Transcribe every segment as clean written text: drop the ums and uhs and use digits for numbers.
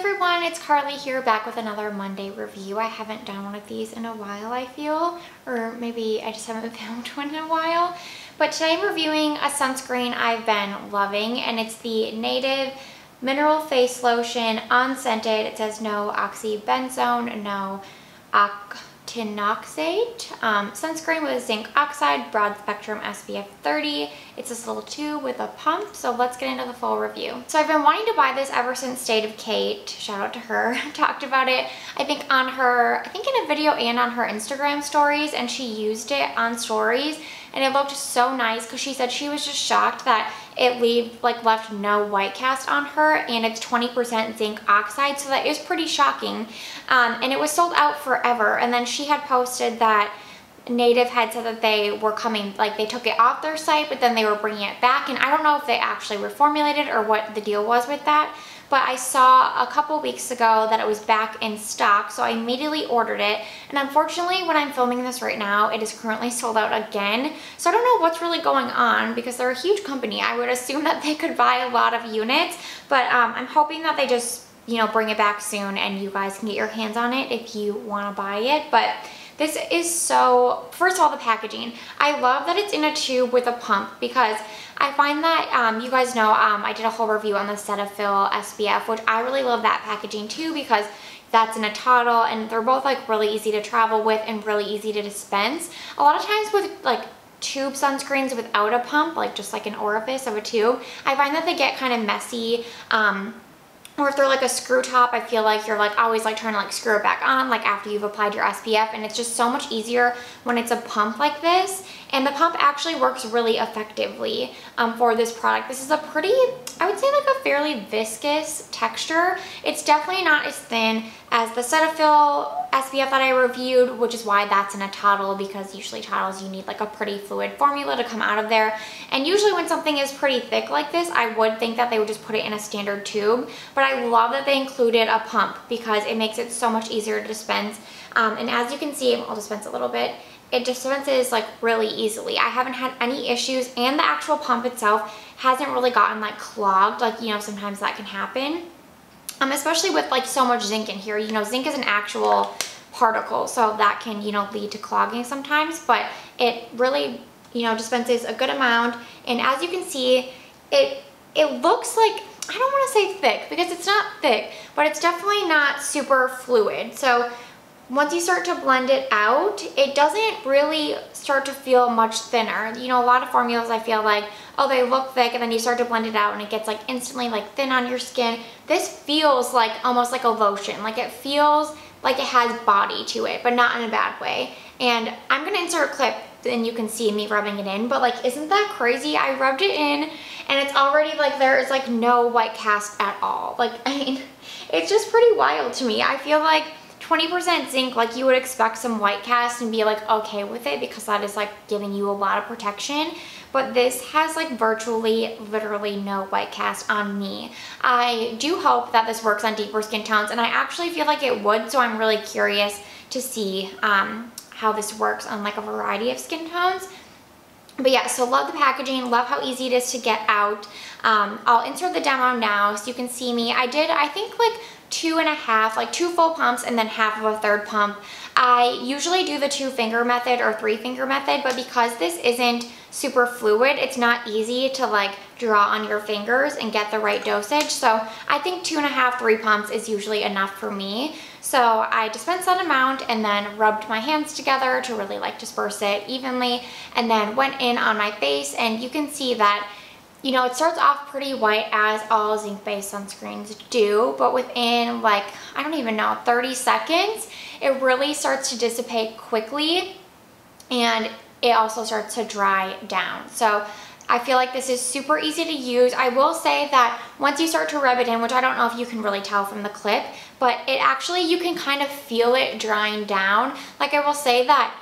everyone, it's Carly here, back with another Monday review. I haven't done one of these in a while, I feel, or maybe I just haven't filmed one in a while. But today I'm reviewing a sunscreen I've been loving, and it's the Native Mineral Face Lotion Unscented. It says no oxybenzone, no octinoxate. Sunscreen with zinc oxide, broad spectrum SPF 30. It's this little tube with a pump, so let's get into the full review. So I've been wanting to buy this ever since State of Kate, shout out to her, talked about it, I think in a video and on her Instagram stories, and she used it on stories, and it looked so nice because she said she was just shocked that it left no white cast on her, and it's 20% zinc oxide, so that is pretty shocking. And it was sold out forever, and then she had posted that Native had said that they were coming, like they took it off their site, but then they were bringing it back, and I don't know if they actually reformulated or what the deal was with that, but I saw a couple weeks ago that it was back in stock, so I immediately ordered it, and unfortunately when I'm filming this right now, it is currently sold out again, so I don't know what's really going on because they're a huge company. I would assume that they could buy a lot of units, but I'm hoping that they just, you know, bring it back soon and you guys can get your hands on it if you want to buy it. But this is so, first of all, the packaging. I love that it's in a tube with a pump because I find that, you guys know, I did a whole review on the Cetaphil SPF, which I really love that packaging too because that's in a bottle and they're both like really easy to travel with and really easy to dispense. A lot of times with like tube sunscreens without a pump, like just like an orifice of a tube, I find that they get kind of messy. Or if they're like a screw top, I feel like you're like always like trying to like screw it back on like after you've applied your SPF, and it's just so much easier when it's a pump like this. And the pump actually works really effectively for this product. This is a pretty, I would say like a fairly viscous texture. It's definitely not as thin as the Cetaphil SPF that I reviewed, which is why that's in a bottle, because usually bottles you need like a pretty fluid formula to come out of there. And usually when something is pretty thick like this, I would think that they would just put it in a standard tube. But I love that they included a pump because it makes it so much easier to dispense. And as you can see, I'll dispense a little bit. It dispenses like really easily. I haven't had any issues, and the actual pump itself hasn't really gotten like clogged, like, you know, sometimes that can happen. Especially with like so much zinc in here. You know, zinc is an actual particle, so that can, you know, lead to clogging sometimes, but it really, you know, dispenses a good amount. And as you can see, it looks like, I don't want to say thick because it's not thick, but it's definitely not super fluid. So once you start to blend it out, it doesn't really start to feel much thinner. You know, a lot of formulas I feel like, oh, they look thick, and then you start to blend it out and it gets like instantly like thin on your skin. This feels like almost like a lotion. Like it feels like it has body to it, but not in a bad way. And I'm gonna insert a clip and you can see me rubbing it in, but like, isn't that crazy? I rubbed it in and it's already like there is like no white cast at all. Like, I mean, it's just pretty wild to me. I feel like 20% zinc, like you would expect some white cast and be like okay with it because that is like giving you a lot of protection. But this has like virtually, literally no white cast on me. I do hope that this works on deeper skin tones, and I actually feel like it would, so I'm really curious to see how this works on like a variety of skin tones. But yeah, so love the packaging, love how easy it is to get out. I'll insert the demo now so you can see me. I did, I think like 2.5, like 2 full pumps and then half of a third pump. I usually do the 2-finger method or 3-finger method, but because this isn't super fluid, it's not easy to like draw on your fingers and get the right dosage. So I think 2.5, 3 pumps is usually enough for me. So I dispensed that amount and then rubbed my hands together to really like disperse it evenly, and then went in on my face, and you can see that, you know, it starts off pretty white as all zinc-based sunscreens do, but within like, I don't even know, 30 seconds, it really starts to dissipate quickly, and it also starts to dry down. So I feel like this is super easy to use. I will say that once you start to rub it in, which I don't know if you can really tell from the clip, but it actually, you can kind of feel it drying down. Like I will say that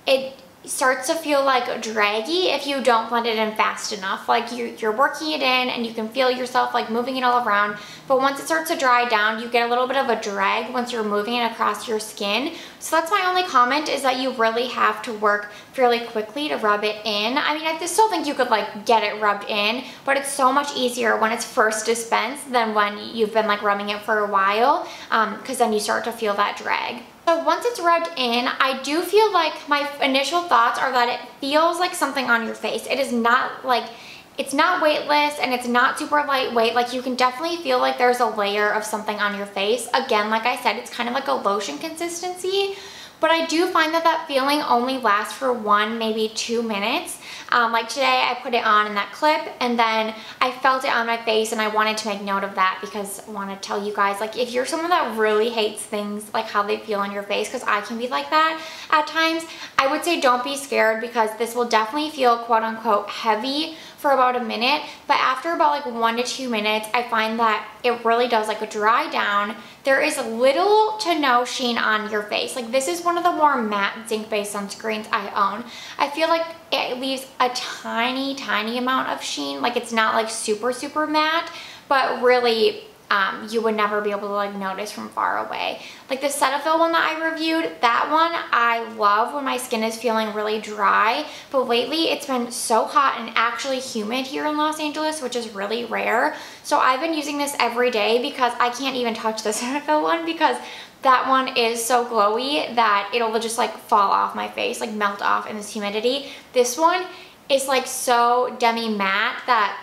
it starts to feel like draggy if you don't blend it in fast enough. Like you're working it in and you can feel yourself like moving it all around, but once it starts to dry down, you get a little bit of a drag once you're moving it across your skin. So that's my only comment, is that you really have to work fairly quickly to rub it in. I mean, I still think you could like get it rubbed in, but it's so much easier when it's first dispensed than when you've been like rubbing it for a while, because then you start to feel that drag. So once it's rubbed in, I do feel like my initial thoughts are that it feels like something on your face. It is not like, it's not weightless and it's not super lightweight. Like you can definitely feel like there's a layer of something on your face. Again, like I said, it's kind of like a lotion consistency. But I do find that that feeling only lasts for 1, maybe 2 minutes. Like today I put it on in that clip and then I felt it on my face and I wanted to make note of that because I want to tell you guys, like if you're someone that really hates things like how they feel on your face, because I can be like that at times, I would say don't be scared because this will definitely feel quote unquote heavy for about a minute, but after about like 1 to 2 minutes, I find that it really does like dry down. There is little to no sheen on your face. Like this is one of the more matte zinc-based sunscreens I own. I feel like it leaves a tiny amount of sheen. Like it's not like super matte, but really you would never be able to like notice from far away. Like the Cetaphil one that I reviewed, that one I love when my skin is feeling really dry, but lately it's been so hot and actually humid here in Los Angeles, which is really rare. So I've been using this every day because I can't even touch the Cetaphil one because that one is so glowy that it'll just like fall off my face, like melt off in this humidity. This one is like so demi matte that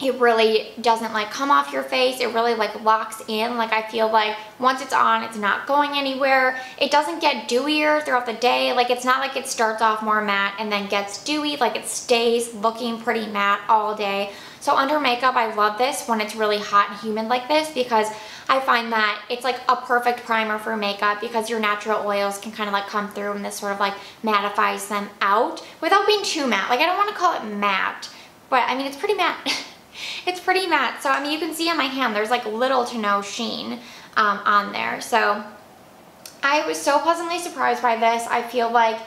it really doesn't like come off your face. It really like locks in. Like I feel like once it's on, it's not going anywhere. It doesn't get dewier throughout the day. Like it's not like it starts off more matte and then gets dewy. Like it stays looking pretty matte all day. So under makeup, I love this when it's really hot and humid like this because I find that it's like a perfect primer for makeup because your natural oils can kind of like come through and this sort of like mattifies them out without being too matte. Like I don't want to call it matte, but I mean, it's pretty matte. It's pretty matte. So I mean, you can see on my hand, there's like little to no sheen on there. So I was so pleasantly surprised by this. I feel like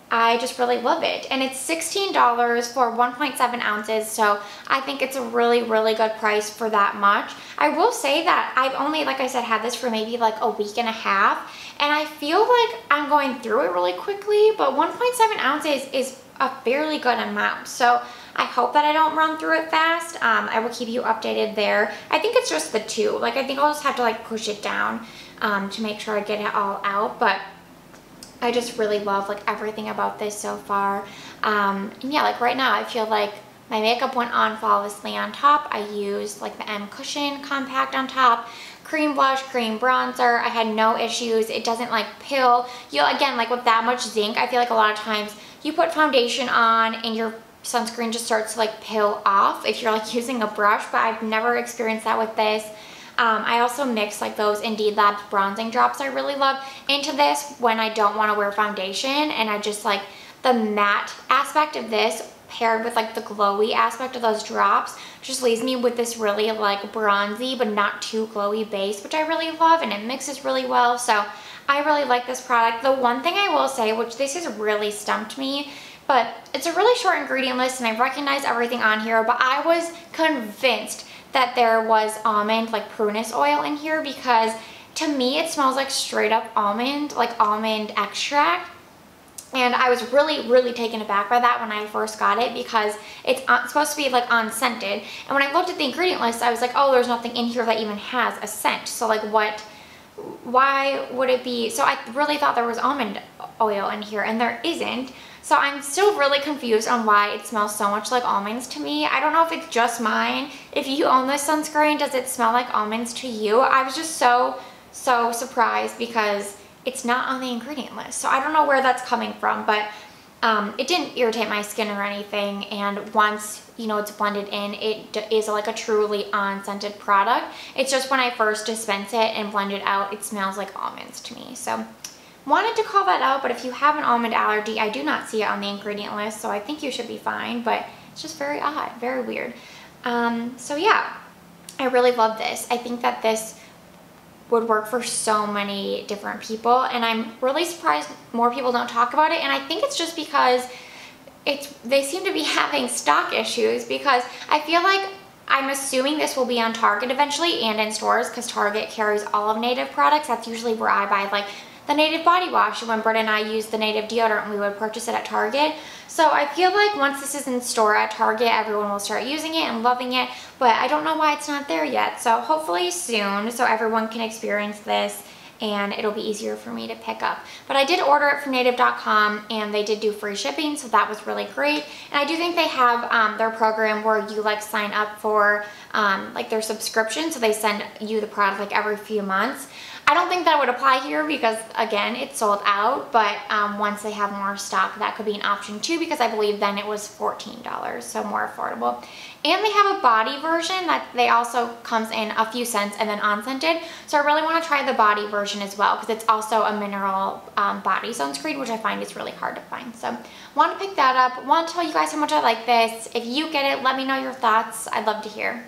I just really love it. And it's $16 for 1.7 ounces. So I think it's a really good price for that much. I will say that I've only, like I said, had this for maybe like a week and a half. And I feel like I'm going through it really quickly, but 1.7 ounces is a fairly good amount. So I hope that I don't run through it fast. I will keep you updated there. I think it's just the 2. Like I think I'll just have to like push it down to make sure I get it all out. But I just really love like everything about this so far. And yeah, like right now I feel like my makeup went on flawlessly on top. I used like the M Cushion Compact on top. Cream blush, cream bronzer. I had no issues. It doesn't like pill. Again, like with that much zinc, I feel like a lot of times you put foundation on and your sunscreen just starts to like peel off if you're like using a brush, but I've never experienced that with this. I also mix like those Indeed Labs bronzing drops I really love into this when I don't want to wear foundation, and I just like the matte aspect of this paired with like the glowy aspect of those drops just leaves me with this really like bronzy but not too glowy base, which I really love, and it mixes really well. So I really like this product. The one thing I will say, which this has really stumped me, but it's a really short ingredient list and I recognize everything on here, but I was convinced that there was almond, like prunus oil in here, because to me it smells like straight up almond, like almond extract. And I was really taken aback by that when I first got it because it's supposed to be like unscented. And when I looked at the ingredient list, I was like, oh, there's nothing in here that even has a scent. So like why would it be? So I really thought there was almond oil in here and there isn't. So I'm still really confused on why it smells so much like almonds to me. I don't know if it's just mine. If you own this sunscreen, does it smell like almonds to you? I was just so surprised because it's not on the ingredient list. So I don't know where that's coming from, but it didn't irritate my skin or anything. And once, you know, it's blended in, it is like a truly unscented product. It's just when I first dispense it and blend it out, it smells like almonds to me. So wanted to call that out, but if you have an almond allergy, I do not see it on the ingredient list, so I think you should be fine, but it's just very odd, very weird. So yeah, I really love this. I think that this would work for so many different people, and I'm really surprised more people don't talk about it, and I think it's just because they seem to be having stock issues, because I feel like I'm assuming this will be on Target eventually and in stores because Target carries all of Native products. That's usually where I buy like the Native body wash when Britt and I used the Native deodorant and we would purchase it at Target. So I feel like once this is in store at Target, everyone will start using it and loving it, but I don't know why it's not there yet. So hopefully soon, so everyone can experience this and it'll be easier for me to pick up. But I did order it from native.com and they did do free shipping, so that was really great. And I do think they have their program where you like sign up for like their subscription, so they send you the product like every few months. I don't think that would apply here because, again, it's sold out, but once they have more stock, that could be an option too, because I believe then it was $14, so more affordable. And they have a body version that they also comes in a few cents and then unscented. So I really want to try the body version as well because it's also a mineral body sunscreen, which I find is really hard to find. So want to pick that up. Want to tell you guys how much I like this. If you get it, let me know your thoughts. I'd love to hear.